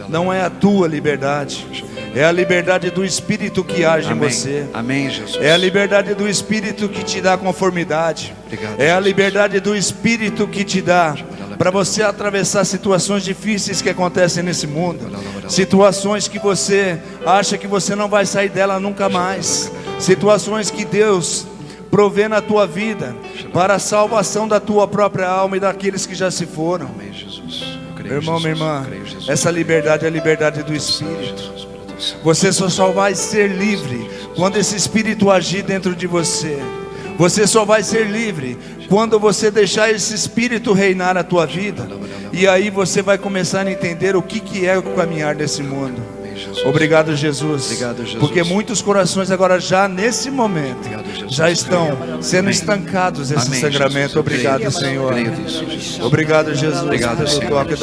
não é a tua liberdade, é a liberdade do Espírito que age em você. Amém, Jesus. É a liberdade do Espírito que te dá conformidade. Obrigado, é a Jesus. liberdade do Espírito que te dá para você atravessar situações difíceis que acontecem nesse mundo, situações que você acha que você não vai sair dela nunca mais, situações que Deus provê na tua vida para a salvação da tua própria alma e daqueles que já se foram. Amém, Jesus. Eu creio, Meu irmão, minha Jesus. irmã, Eu creio, Jesus. essa liberdade é a liberdade do Espírito. Você só vai ser livre quando esse Espírito agir dentro de você. Você só vai ser livre quando você deixar esse Espírito reinar a tua vida. E aí você vai começar a entender o que é o caminhar desse mundo. Obrigado, Jesus. Obrigado, Jesus. Porque muitos corações agora já nesse momento Obrigado, Jesus. já estão sendo Amém. estancados nesse Amém, sangramento. Jesus. Eu Obrigado, creio. Senhor. Eu creio nisso, Jesus. Obrigado, Jesus. Obrigado, pelo Senhor. toque da